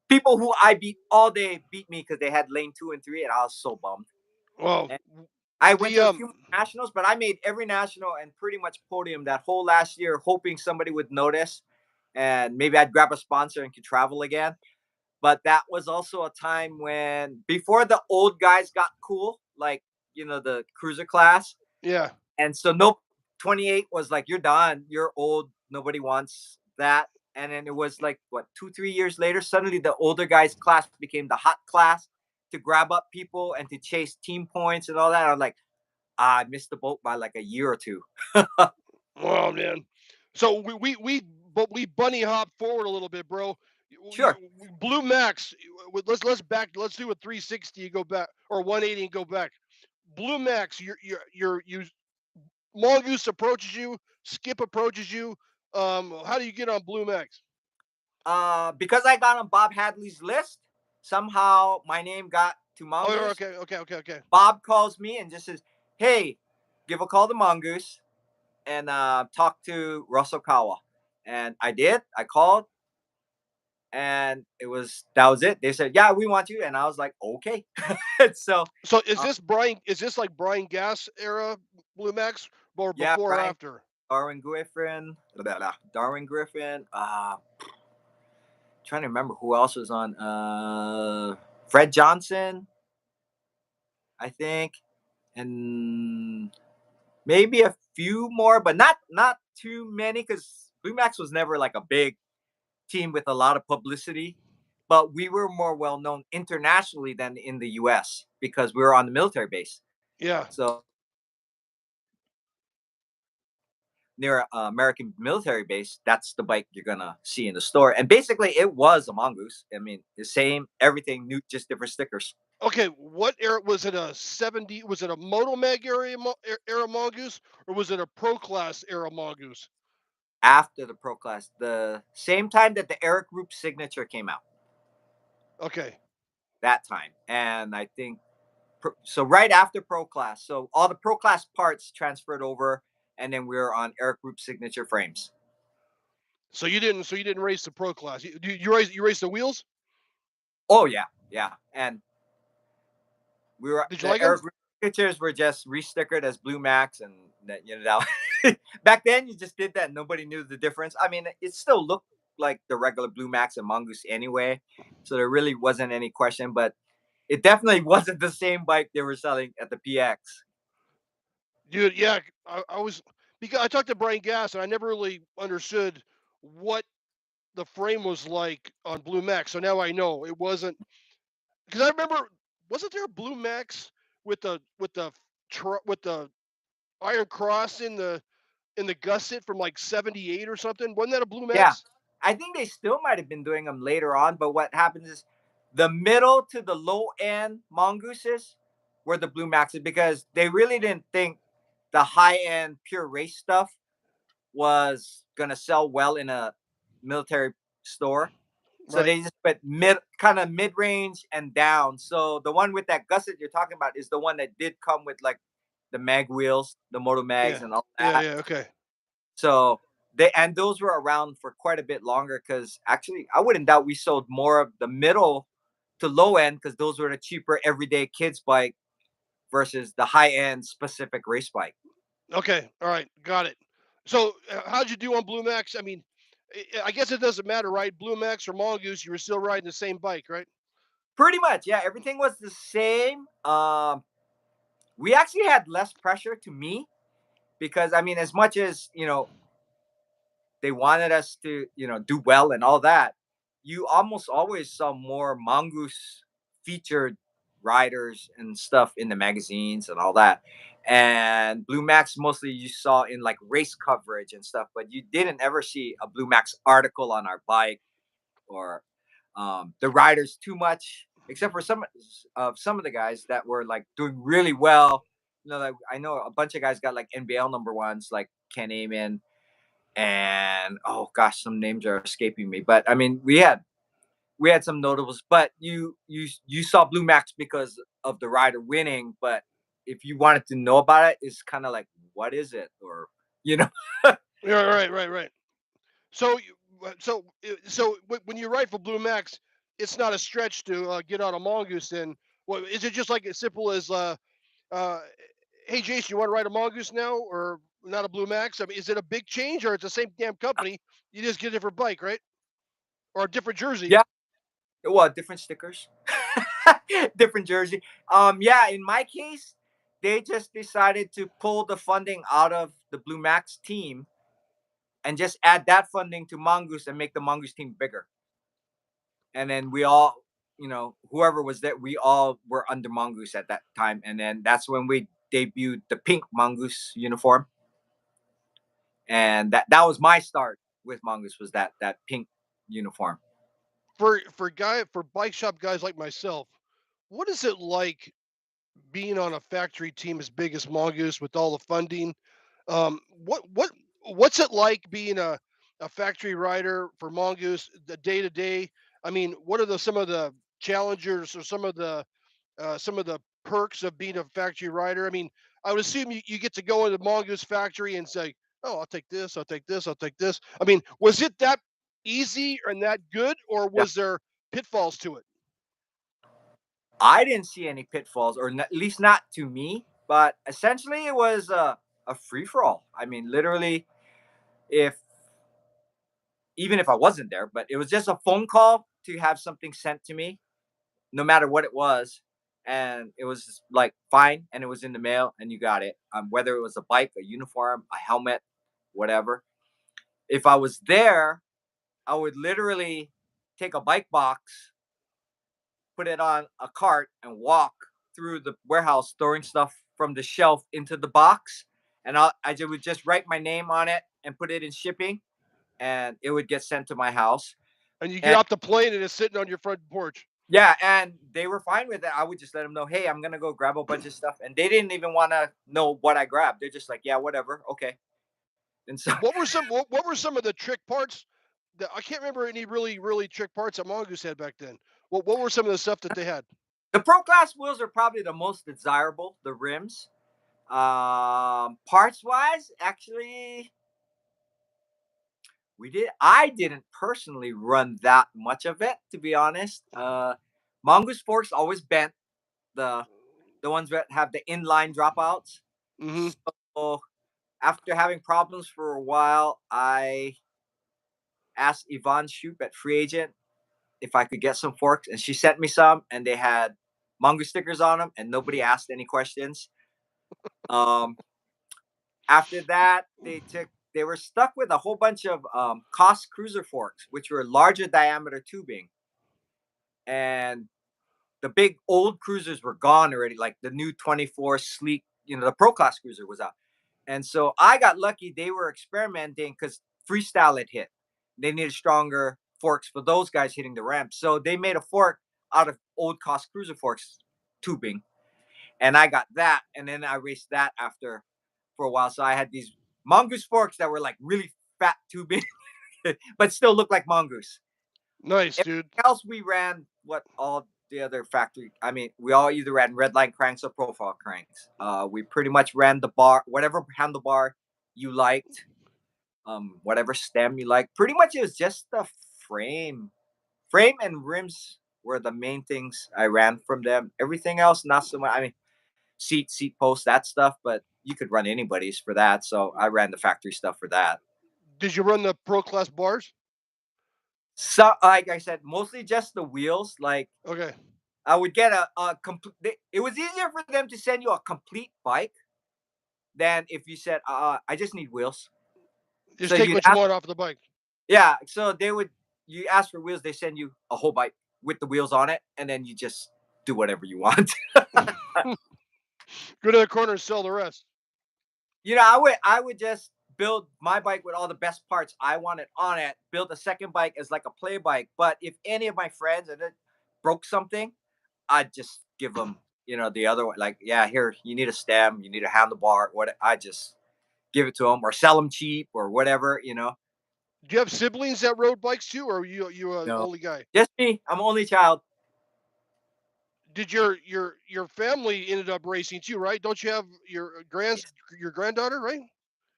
people who I beat all day beat me because they had lane 2 and 3, and I was so bummed. Well, And I went the to a few nationals, but I made every national and pretty much podium that whole last year, hoping somebody would notice and maybe I'd grab a sponsor and could travel again. But that was also a time when before the old guys got cool, like the cruiser class, yeah, and so no 28 was like you're done, you're old, nobody wants that. and then it was like what 2 3 years later, suddenly the older guys class became the hot class to grab up people and to chase team points and all that. I'm like, I missed the boat by like a year or two. Oh man. So but we bunny hop forward a little bit, bro. Sure. Blue Max. Let's do a 360 and go back, or 180 and go back. Blue Max. You Mongoose approaches you. Skip approaches you. How do you get on Blue Max? Because I got on Bob Hadley's list, somehow my name got to Oh, Mongoose. okay. Bob calls me and just says, "Hey, give a call to Mongoose and talk to Russell Kawa." And I did. I called, and that was it. They said, "Yeah, we want you," and I was like, "Okay." So, So uh, Is this like Brian Gas era Blue Max, or yeah, before or Brian, after? Darwin Griffin, blah, blah, Darwin Griffin. Trying to remember who else was on. Fred Johnson, I think, and maybe a few more, but not too many because Blue Max was never like a big team with a lot of publicity. But we were more well known internationally than in the U.S. because we were on the military base. Yeah. So near American military base, that's the bike you're gonna see in the store. And basically, it was a Mongoose. I mean, the same everything, new, just different stickers. Okay, what era was it? A 70? Was it a Moto Mag era Mongoose, or was it a Pro Class era Mongoose? After the Pro Class, the same time that the Eric Group signature came out, Okay, that time, and I think so right after Pro Class. So all the Pro Class parts transferred over, and then we were on Eric Group signature frames. so you didn't race the Pro Class. You race the wheels. Oh yeah, yeah, and we were Did you the like them? Eric Group signatures were just restickered as Blue Max, and that back then you just did that. Nobody knew the difference. I mean, it still looked like the regular Blue Max and Mongoose anyway, so there really wasn't any question. But it definitely wasn't the same bike they were selling at the PX. Dude, yeah, I was, because I talked to Brian Gas and I never really understood what the frame was like on Blue Max. So now I know it wasn't, because I remember, wasn't there a Blue Max with with the Iron Cross in the gusset from like '78 or something? Wasn't that a Blue Yeah, Max? I think they still might have been doing them later on. But what happens is the middle to the low end mongooses were the Blue Maxes because they really didn't think the high end pure race stuff was gonna sell well in a military store. So Right. they just put kind of mid range and down. So the one with that gusset you're talking about is the one that did come with like the mag wheels, the moto mags, Yeah. and all Yeah. that. Yeah. Okay. So those were around for quite a bit longer because actually I wouldn't doubt we sold more of the middle to low end because those were the cheaper everyday kids bike versus the high end specific race bike. Okay. All right. Got it. So, how'd you do on Blue Max? I mean, I guess it doesn't matter, right? Blue Max or Mongoose, you were still riding the same bike, right? Pretty much, yeah. Everything was the same. We actually had less pressure to me because I mean, as much as they wanted us to do well and all that, you almost always saw more Mongoose featured riders and stuff in the magazines and all that. And Blue Max mostly you saw in like race coverage and stuff, but you didn't ever see a Blue Max article on our bike or the riders too much, except for some of the guys that were like doing really well. Like I know a bunch of guys got like NBL number ones, like Ken Amen, and oh gosh, some names are escaping me. But I mean, we had some notables, but you saw Blue Max because of the rider winning. But if you wanted to know about it, it's kind of like, what is it, or you know? Yeah. Right. So, when you write for Blue Max, it's not a stretch to get on a Mongoose. Then, what is it? Just like as simple as, uh, "Hey, Jason, you want to ride a Mongoose now, or not a Blue Max?" I mean, is it a big change, or it's the same damn company? You just get a different bike, right? Or a different jersey. Yeah, well, different stickers, different jersey. Yeah, in my case, they just decided to pull the funding out of the Blue Max team and just add that funding to Mongoose and make the Mongoose team bigger. And then we all, whoever was there, we all were under Mongoose at that time. And then that's when we debuted the pink Mongoose uniform. And that was my start with Mongoose, was that pink uniform. For bike shop guys like myself, what is it like being on a factory team as big as Mongoose with all the funding? What's it like being a factory rider for Mongoose the day to day? I mean, what are the some of the challengers or some of the perks of being a factory rider? I mean, I would assume you get to go into Mongoose factory and say, "Oh, I'll take this, I'll take this, I'll take this." I mean, was it that easy and that good, or Yeah. was there pitfalls to it? I didn't see any pitfalls, or at least not to me. But essentially, it was a free for all. I mean, literally, if even if I wasn't there, but it was just a phone call to have something sent to me, no matter what it was, and it was like fine, and it was in the mail, and you got it. Whether it was a bike, a uniform, a helmet, whatever. If I was there, I would literally take a bike box, put it on a cart, and walk through the warehouse, throwing stuff from the shelf into the box. And would just write my name on it and put it in shipping, and it would get sent to my house. And you get And off the plane and it's sitting on your front porch. yeah, and they were fine with it. I would just let them know, hey, I'm gonna go grab a bunch of stuff, and they didn't even want to know what I grabbed. They're just like, yeah, whatever, okay. And so What were some of the trick parts? That I can't remember any really trick parts that Mongoose had back then. What were some of the stuff that they had? the pro class wheels are probably the most desirable. The rims, parts wise, actually, we did. I didn't personally run that much of it, to be honest. Mongoose forks always bent, the the ones that have the inline dropouts. Hmm. So after having problems for a while, I asked Yvonne Shoop at Free Agent if I could get some forks, and she sent me some, and they had Mongoose stickers on them, and nobody asked any questions. Um, After that, they were stuck with a whole bunch of Cost Cruiser forks, which were larger diameter tubing, and the big old cruisers were gone already. Like the new 24 sleek, the Pro Class cruiser was out. And so I got lucky. They were experimenting because freestyle had hit. They needed stronger forks for those guys hitting the ramp. So they made a fork out of old Cost Cruiser forks tubing. And I got that. And then I raced that after for a while. So I had these Mongoose forks that were like really fat tubing, but still look like Mongoose. Nice, Everything dude. else we ran what all the other factory. I mean, we all either ran red line cranks or profile cranks. We pretty much ran the bar, whatever handlebar you liked, whatever stem you liked. Pretty much it was just the frame. Frame and rims were the main things I ran from them. Everything else, not so much. I mean, seat post, that stuff, but you could run anybody's for that. So I ran the factory stuff for that. Did you run the pro class bars? So, like I said, mostly just the wheels. Like Okay. I would get a complete. It was easier for them to send you a complete bike than if you said, I just need wheels. So Just take you'd what you ask, want off the bike. yeah. So you ask for wheels, they send you a whole bike with the wheels on it, and then you just do whatever you want. Go to the corner and sell the rest. I would just build my bike with all the best parts I wanted on it. Build a second bike as like a play bike. But if any of my friends and it broke something, I'd just give them, the other one. Like, yeah, here you need a stem, you need a handlebar. What I just give it to them or sell them cheap or whatever. Do you have siblings that rode bikes too, or you a No, only guy? just me. I'm only child. Did your family ended up racing too, right? Don't you have your granddaughter, right?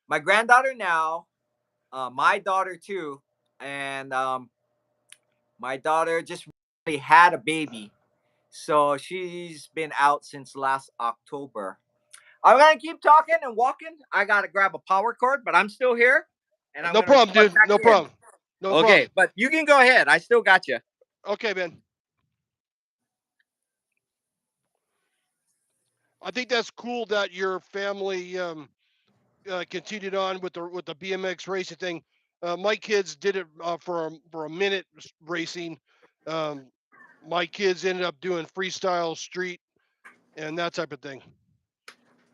My granddaughter now, my daughter too, and my daughter just really had a baby, so she's been out since last October. I'm gonna keep talking and walking. I gotta grab a power cord, but I'm still here, and I'm No gonna problem, plug dude. back No in. problem. No Okay, problem. but you can go ahead. I still got you. Okay, man. I think that's cool that your family continued on with the BMX racing thing. My kids did it for a minute racing. Um, my kids ended up doing freestyle street and that type of thing.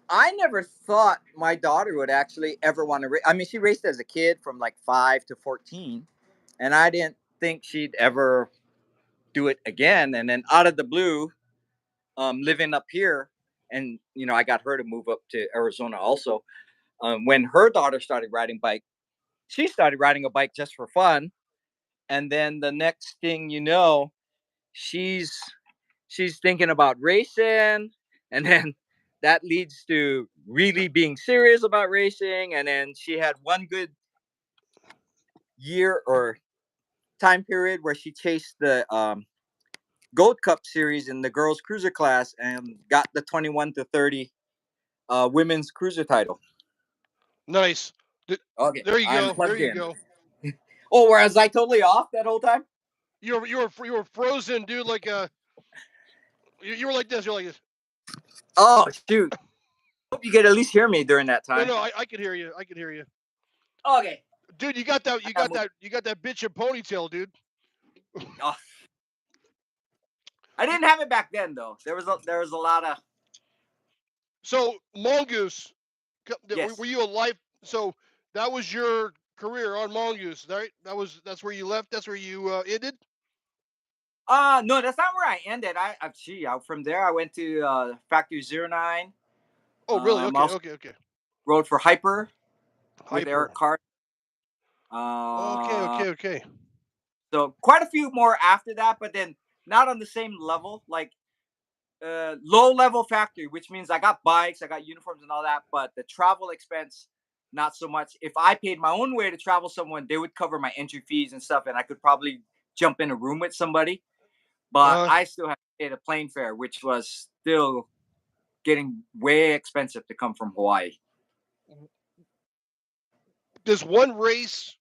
I never thought my daughter would actually ever want to race. I mean, she raced as a kid from like 5 to 14, and I didn't think she'd ever do it again. And then out of the blue, living up here, and I got her to move up to Arizona also. When her daughter started riding bike, she started riding a bike just for fun, and then the next thing you know, she's she's thinking about racing, and then that leads to really being serious about racing. And then she had one good year or time period where she chased the Gold Cup series in the girls cruiser class and got the 21 to 30 women's cruiser title. Nice. Okay, There you I'm go. There plugged you in. go. Oh, whereas I totally off that whole time. You were frozen, dude. Like you were like this. You're like this. Oh shoot! Hope you could at least hear me during that No, time. no, I can hear you. I can hear you, Okay. dude. You got that. I got You got that bitch in ponytail, dude. oh, I didn't have it back then though. There was a lot of So Mongoose, were yes. you a life? So that was your career on Mongoose, right? That's where you left. That's where you ended. No, that's not where I ended. From there I went to Factory 09. Oh, really? I Okay, also okay, okay. rode for Hyper with Eric Hyper. Cart. Okay, Uh, okay, okay. so quite a few more after that, but then not on the same level. Like low level factory, which means I got bikes, I got uniforms and all that, but the travel expense, not so much. If I paid my own way to travel someone, they would cover my entry fees and stuff, and I could probably jump in a room with somebody. But Uh, I still had to pay the plane fare, which was still getting way expensive to come from Hawaii. does one race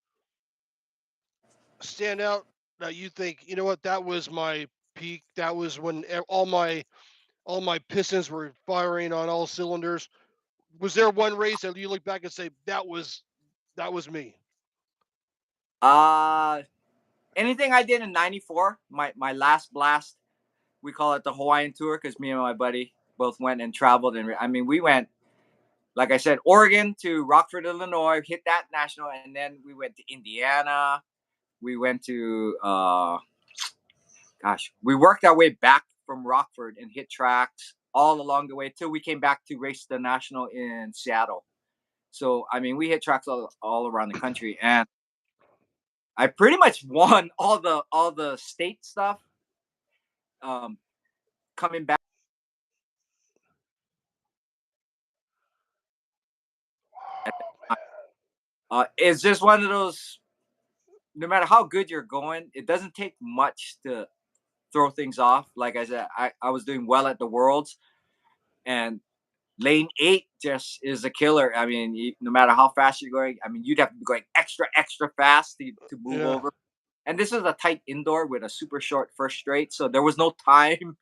stand out that you think, you know what, that was my peak? That was when all my pistons were firing on all cylinders. Was there one race that you look back and say that was me? Uh Anything I did in '94, my last blast, we call it the Hawaiian tour because me and my buddy both went and traveled. And I mean, we went, like I said, Oregon to Rockford, Illinois, hit that national, and then we went to Indiana. We went to we worked our way back from Rockford and hit tracks all along the way till we came back to race the national in Seattle. So I mean, we hit tracks all around the country, and I pretty much won all the state stuff. Um, Coming back, at the time. It's just one of those. No matter how good you're going, it doesn't take much to throw things off. Like I said, I was doing well at the Worlds, and lane 8 just is a killer. I mean, no matter how fast you're going, I mean, you'd have to be going extra, extra fast to move Yeah. over. And this is a tight indoor with a super short first straight, so there was no time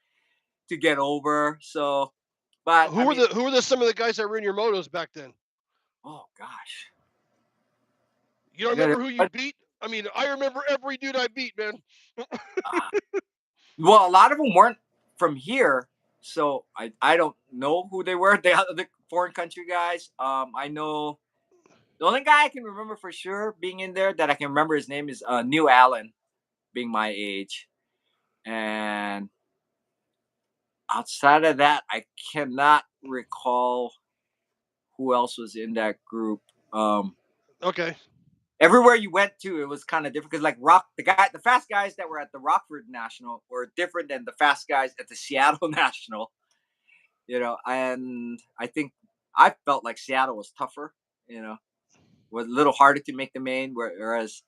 to get over. So, but I mean, Who were the some of the guys that were in your motos back then? oh gosh, You don't I got remember who you beat? I mean, I remember every dude I beat, man. uh, well, a lot of them weren't from here, so I don't know who they were. They are the foreign country guys. I know the only guy I can remember for sure being in there that I can remember his name is Neil Allen, being my age, and outside of that, I cannot recall who else was in that group. Um, Okay. Everywhere you went to, it was kind of different because, like, the fast guys that were at the Rockford National were different than the fast guys at the Seattle National. And I think I felt like Seattle was tougher. Was a little harder to make the main, whereas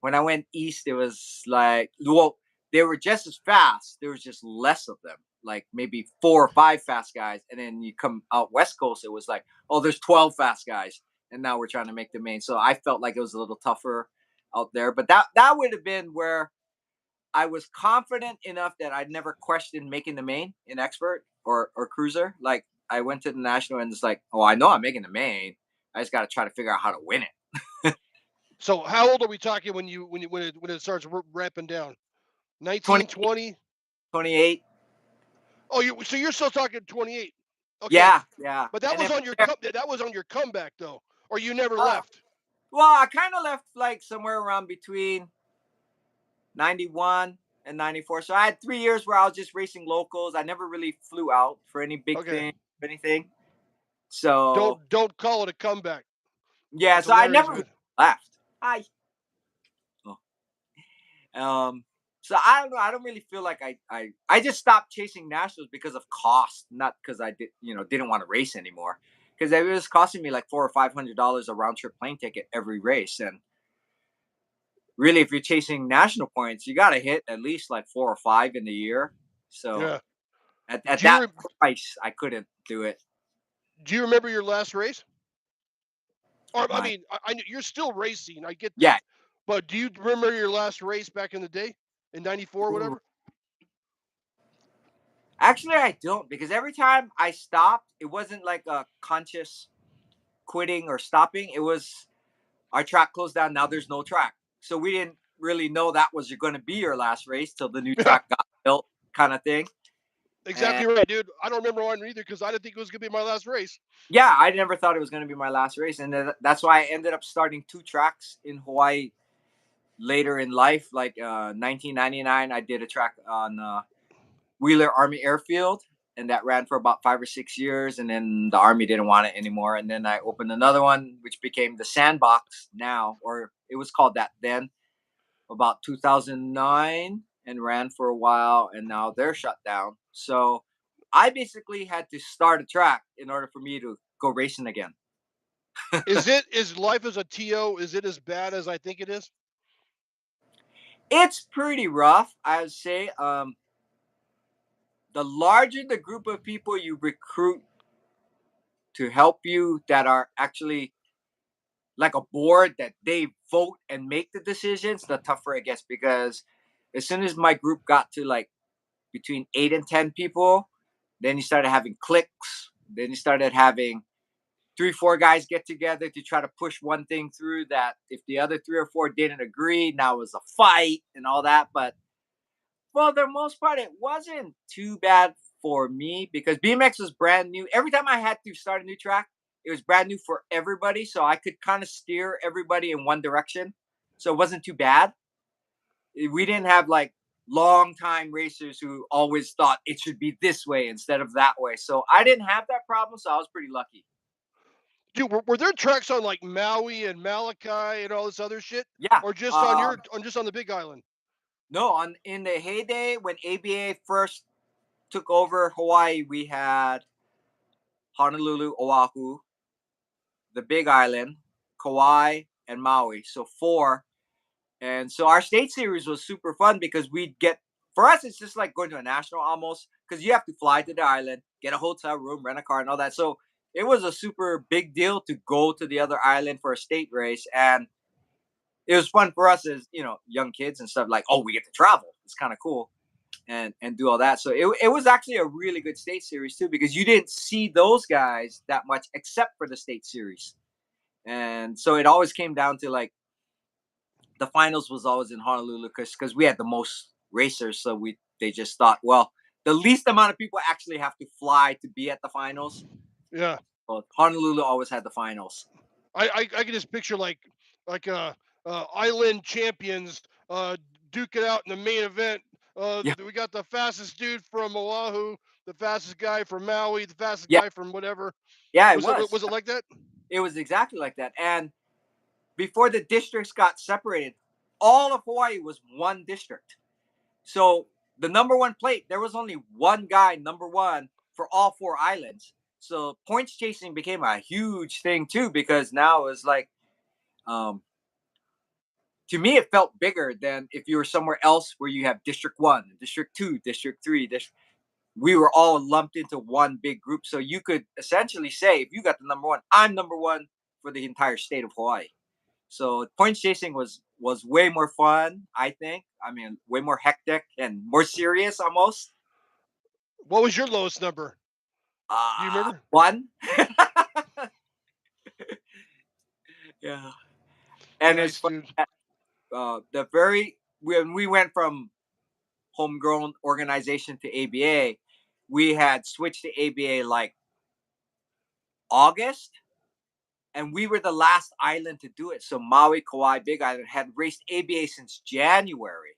when I went east, it was like, well, they were just as fast. There was just less of them, like maybe 4 or 5 fast guys. And then you come out West Coast, it was like, oh, there's 12 fast guys. And now we're trying to make the main. So I felt like it was a little tougher out there. But that would have been where I was confident enough that I'd never questioned making the main in expert or cruiser. Like I went to the national and it's like, oh, I know I'm making the main. I just got to try to figure out how to win it. So how old are we talking when it starts ramping down? 19, 28, 20? 28. Oh, so you're still talking 28. Okay. Yeah, yeah. But that And then was from on your there, that was on your comeback though. Or you never uh, left. well, I kind of left like somewhere around between 91 and 94. So I had 3 years where I was just racing locals. I never really flew out for any big Okay. thing, anything. So Don't call it a comeback. yeah, That's so I hilarious, never really man. left. I um so I don't know. I don't really feel like I just stopped chasing nationals because of cost, not because I didn't want to race anymore. Because it was costing me like $400 or $500 a round trip plane ticket every race, and really, if you're chasing national points, you got to hit at least like 4 or 5 in the year. So Yeah. at Do you that re- price, I couldn't do it. do you remember your last race? Or I My mean, you're still racing. I get Yeah. that. But do you remember your last race back in the day in '94 or Ooh. whatever? Actually, I don't, because every time I stopped, it wasn't like a conscious quitting or stopping. It was our track closed down. Now there's no track. So we didn't really know that was going to be your last race till the new Yeah. track got built, kind of thing. And Exactly right, dude. I don't remember one either because I didn't think it was gonna be my last race. yeah, I never thought it was going to be my last race. And then that's why I ended up starting two tracks in Hawaii later in life. Like 1999, I did a track on Wheeler Army Airfield, and that ran for about 5 or 6 years. And then the Army didn't want it anymore. And then I opened another one, which became the Sandbox now, or it was called that then, about 2009, and ran for a while. And now they're shut down. So I basically had to start a track in order for me to go racing again. Is life as a TO? Is it as bad as I think it is? It's pretty rough, I would say. The larger the group of people you recruit to help you that are actually like a board that they vote and make the decisions, the tougher it gets. Because as soon as my group got to like between 8 and 10 people, then you started having cliques. Then you started having 3, 4 guys get together to try to push one thing through that if the other 3 or 4 didn't agree, now it was a fight and all that. But for the most part, it wasn't too bad for me because BMX was brand new. Every time I had to start a new track, it was brand new for everybody. So I could kind of steer everybody in one direction. So it wasn't too bad. We didn't have like long time racers who always thought it should be this way instead of that way. So I didn't have that problem. So I was pretty lucky. Dude, were there tracks on like Maui and Malachi and all this other shit, Yeah. or just on your on just on the Big Island? No, on in the heyday when ABA first took over Hawaii, we had Honolulu, Oahu, the Big Island, Kauai, and Maui. So four. And so our state series was super fun because we'd get, for us, it's just like going to a national almost, because you have to fly to the island, get a hotel room, rent a car, and all that. So it was a super big deal to go to the other island for a state race. And it was fun for us as, young kids and stuff, like, oh, we get to travel. It's kind of cool and do all that. So it was actually a really good state series too, because you didn't see those guys that much except for the state series. And so it always came down to like the finals was always in Honolulu because we had the most racers. So they just thought, well, the least amount of people actually have to fly to be at the finals. Yeah, But Honolulu always had the finals. I can just picture like island champions duke it out in the main event. Yeah, We got the fastest dude from Oahu, the fastest guy from Maui, the fastest yeah, guy from whatever. yeah. It Was it was. was it like that? It was exactly like that. And before the districts got separated, all of Hawaii was one district. So the number one plate, there was only one guy number one for all four islands. So points chasing became a huge thing too, because now it's like, um, to me, it felt bigger than if you were somewhere else where you have District One, District Two, District Three. We were all lumped into one big group, so you could essentially say, if you got the number one, I'm number one for the entire state of Hawaii. So points chasing was way more fun, I think. I mean, way more hectic and more serious almost. What was your lowest number? Do you remember? One. Yeah. And it's Nice, funny dude. that, the very when we went from homegrown organization to ABA, we had switched to ABA like August, and we were the last island to do it. So Maui, Kauai, Big Island had raced ABA since January,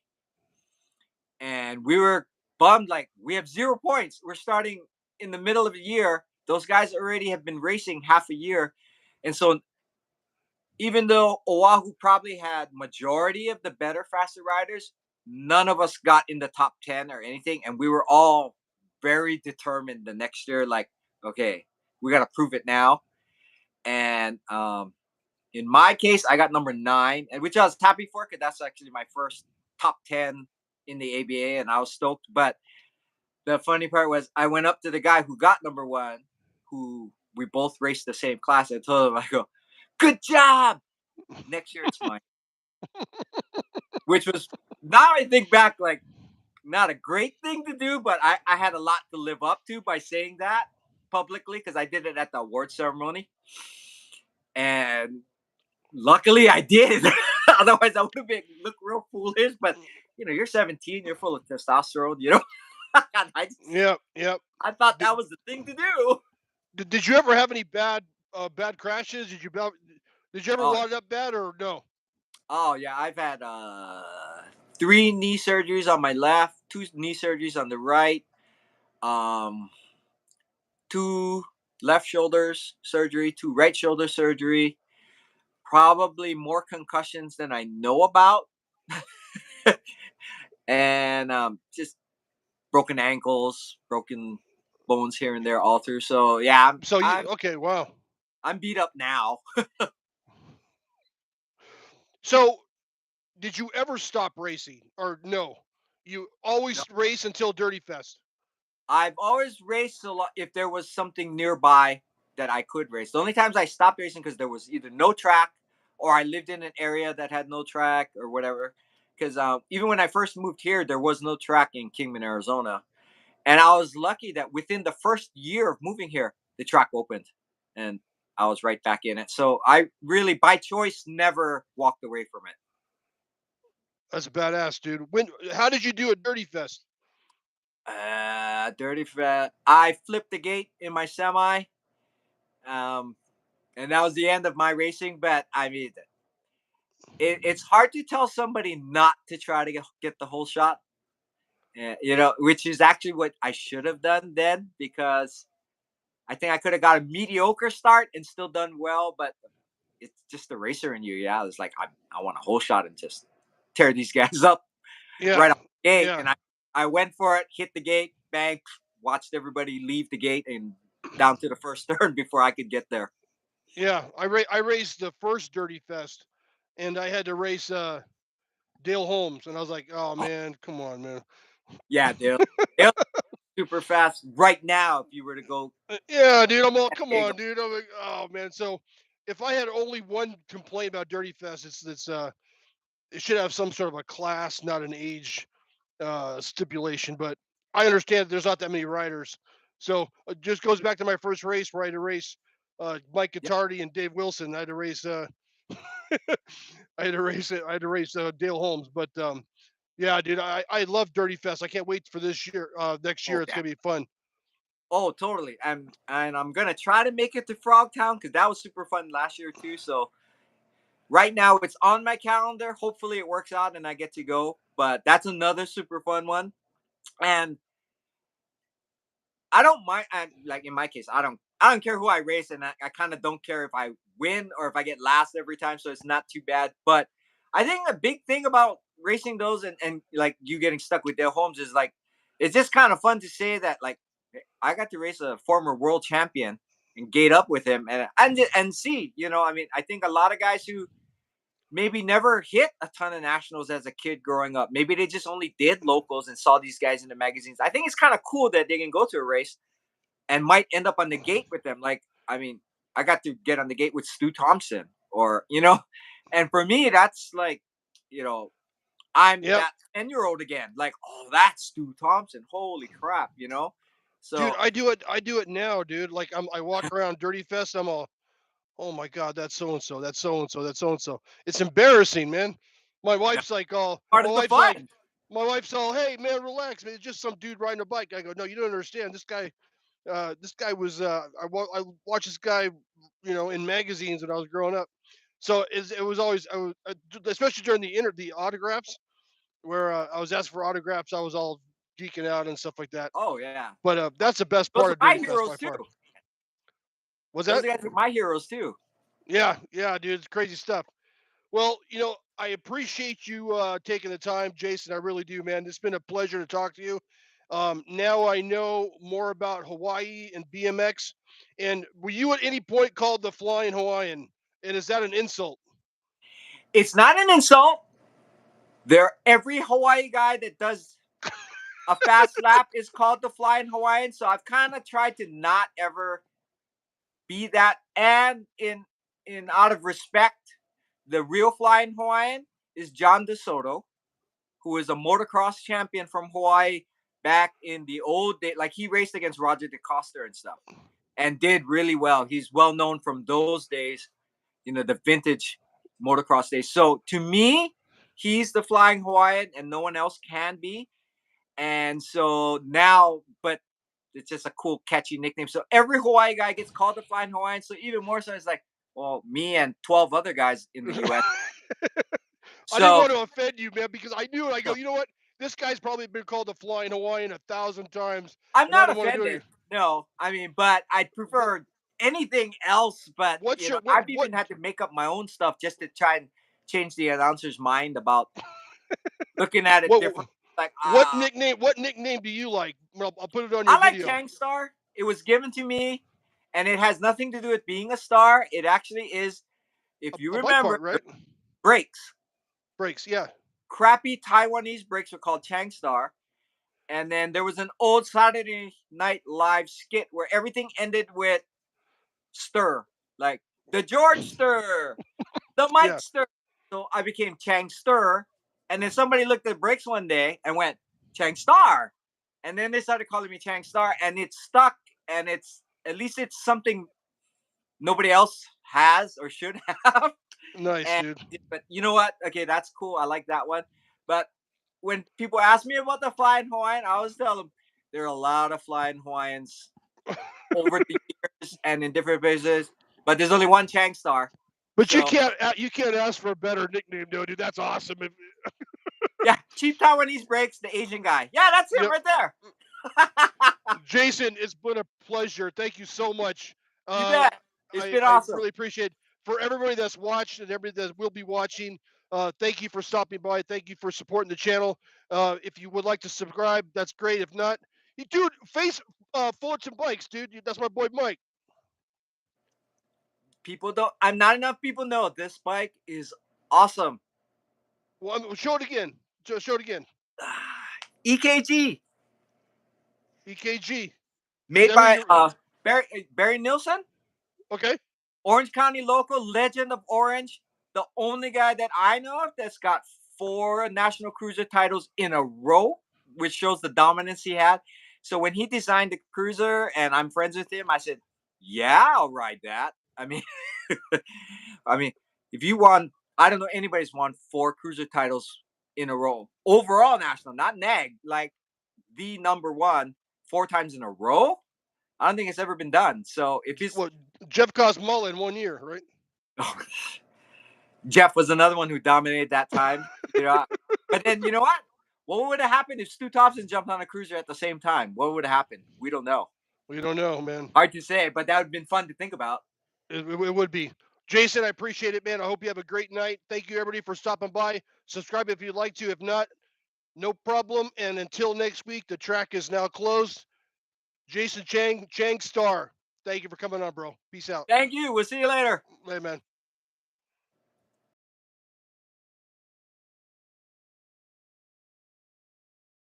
and we were bummed. Like, we have 0 points. We're starting in the middle of the year. Those guys already have been racing half a year, and so even though Oahu probably had majority of the better faster riders, none of us got in the top 10 or anything, and we were all very determined the next year. Like, okay, we got to prove it now. And in my case, I got number 9, and which I was happy for because that's actually my first top 10 in the ABA, and I was stoked. But the funny part was, I went up to the guy who got number 1, who we both raced the same class. I told him, I go, "Good job. Next year it's mine." Which was, now I think back, like, not a great thing to do, but I had a lot to live up to by saying that publicly because I did it at the award ceremony. And luckily I did. Otherwise I would have been look real foolish. But you're 17, you're full of testosterone, I, Yep, yep. I thought Did, that was the thing to do. did you ever have any bad crashes? Did you ever Oh, wad up bad or no? oh yeah, I've had 3 knee surgeries on my left, 2 knee surgeries on the right, um 2 left shoulders surgery, 2 right shoulder surgery, probably more concussions than I know about, and just broken ankles, broken bones here and there all through. So yeah, I'm So you I'm okay? Wow. I'm beat up now. So did you ever stop racing or no? You No, always race until Dirty Fest. I've always raced a lot if there was something nearby that I could race. The only times I stopped racing because there was either no track or I lived in an area that had no track or whatever. Because even when I first moved here, there was no track in Kingman, Arizona. And I was lucky that within the first year of moving here, the track opened and I was right back in it. So I really, by choice, never walked away from it. That's badass, dude. How did you do at Dirty Fest? Dirty fat. I flipped the gate in my semi. Um, and that was the end of my racing. But I mean, it's hard to tell somebody not to try to get the whole shot. Which is actually what I should have done then, because I think I could have got a mediocre start and still done well. But it's just the racer in you. Yeah, it's like I want a whole shot and just tear these guys up Yeah, right off the gate. yeah, And I went for it, hit the gate, bang, watched everybody leave the gate and down to the first turn before I could get there. yeah. I raced the first Dirty Fest, and I had to race Dale Holmes, and I was like, oh Oh, man, come on, man. yeah, Dale super fast right now. If you were to go Yeah, dude. I'm all, at come Diego. on, dude. I'm like, oh man. So if I had only one complaint about Dirty Fest, it's it should have some sort of a class, not an age stipulation. But I understand there's not that many riders, so it just goes back to my first race where I had to race Mike Yeah. Guittardi and Dave Wilson. I had to race I had to race Dale Holmes. But yeah, dude, I love Dirty Fest. I can't wait for this year. Next year, Oh it's yeah. gonna be fun. Oh, totally. And I'm gonna try to make it to Frogtown because that was super fun last year too. So right now it's on my calendar. Hopefully it works out and I get to go. But that's another super fun one. And I don't mind. Like in my case, I don't care who I race, and I kind of don't care if I win or if I get last every time. So it's not too bad. But I think a big thing about racing those and like you getting stuck with Dale Holmes is like it's just kind of fun to say that like I got to race a former world champion and gate up with him and see. I mean, I think a lot of guys who maybe never hit a ton of nationals as a kid growing up. Maybe they just only did locals and saw these guys in the magazines. I think it's kind of cool that they can go to a race and might end up on the gate with them. Like, I mean, I got to get on the gate with Stu Thompson, and for me, that's like, you know, I'm Yep. that 10-year-old again. Like, oh, that's Stu Thompson. Holy crap. Dude, So, I do it. I do it now, dude. Like I walk around Dirty Fest. I'm all, Oh my God, that's so and so. That's so and so. That's so and so. It's embarrassing, man. My That's wife's like, oh, part my of the wife's like, fun. my wife's all, hey man, relax, man. It's just some dude riding a bike. I go, no, you don't understand. This guy was. I watched this guy, in magazines when I was growing up. So it was always, especially during the autographs, where I was asked for autographs, I was all geeking out and stuff like that. Oh yeah, But that's the best those part are of my Dirty Fest by heroes too. far. Was Those that? guys are my heroes too. Yeah, yeah, dude, it's crazy stuff. Well, I appreciate you taking the time, Jason. I really do, man. It's been a pleasure to talk to you. Now I know more about Hawaii and BMX. And were you at any point called the Flying Hawaiian? And is that an insult? It's not an insult. Every Hawaii guy that does a fast lap is called the Flying Hawaiian. So I've kind of tried to not ever be that. And in out of respect, the real Flying Hawaiian is John DeSoto, who is a motocross champion from Hawaii back in the old day. Like he raced against Roger DeCosta and stuff, and did really well. He's well known from those days, the vintage motocross days. So to me, he's the Flying Hawaiian, and no one else can be. And so now, but it's just a cool, catchy nickname. So every Hawaii guy gets called the Flying Hawaiian. So even more so, it's like, well, me and 12 other guys in the U.S. I didn't So, want to offend you, man, because I knew it. I go, so you know what? This guy's probably been called the Flying Hawaiian 1,000 times, I'm and I not don't want to do offended. it. No, I mean, but I'd What prefer anything else. But what's your I've even had to make up my own stuff just to try and change the announcer's mind about looking at it what different. Like, what nickname do you like? I'll put it on your I like video. Chang Star. It was given to me, and it has nothing to do with being a star. It actually is, if you A bike remember, part, right? brakes. Brakes, yeah. Crappy Taiwanese brakes were called Chang Star. And then there was an old Saturday Night Live skit where everything ended with stir, like the George stir, the Mike Yeah. stir. So I became Chang Stir. And then somebody looked at brakes one day and went, Chang Star. And then they started calling me Chang Star, and it stuck. And at least it's something nobody else has or should have. Nice, And dude. but you know what? Okay, that's cool. I like that one. But when people ask me about the Flying Hawaiian, I always tell them there are a lot of Flying Hawaiians over the years and in different places, but there's only one Chang Star. But you So can't you can't ask for a better nickname, though, dude. That's awesome. yeah, cheap Taiwanese breaks, the Asian guy. Yeah, that's him Yep. right there. Jason, it's been a pleasure. Thank you so much. You Uh, bet. It's I been I awesome. really appreciate it. For everybody that's watched and everybody that will be watching. Thank you for stopping by. Thank you for supporting the channel. If you would like to subscribe, that's great. If not, dude, face Fullerton Bikes, dude. That's my boy Mike. People don't. I'm not enough people know this bike is awesome. Well, show it again. Show it again. EKG EKG. Is made that who by you? Barry Nilsson. Okay. Orange County local, legend of Orange, the only guy that I know of that's got 4 national cruiser titles in a row, which shows the dominance he had. So when he designed the cruiser and I'm friends with him, I said, "Yeah, I'll ride that." I mean, I mean, if you won, I don't know anybody's won 4 cruiser titles in a row, overall national, not neg, like the number one 4 times in a row. I don't think it's ever been done. So if it's Well, Jeff Cosmola in 1 year, right? Jeff was another one who dominated that time. But then you know what? What would have happened if Stu Thompson jumped on a cruiser at the same time? What would have happened? We don't know. We don't know, man. Hard to say, but that would have been fun to think about. It would be. Jason, I appreciate it, man. I hope you have a great night. Thank you, everybody, for stopping by. Subscribe if you'd like to. If not, no problem. And until next week, the track is now closed. Jason Chang, Chang Star. Thank you for coming on, bro. Peace out. Thank you. We'll see you later. Hey, man.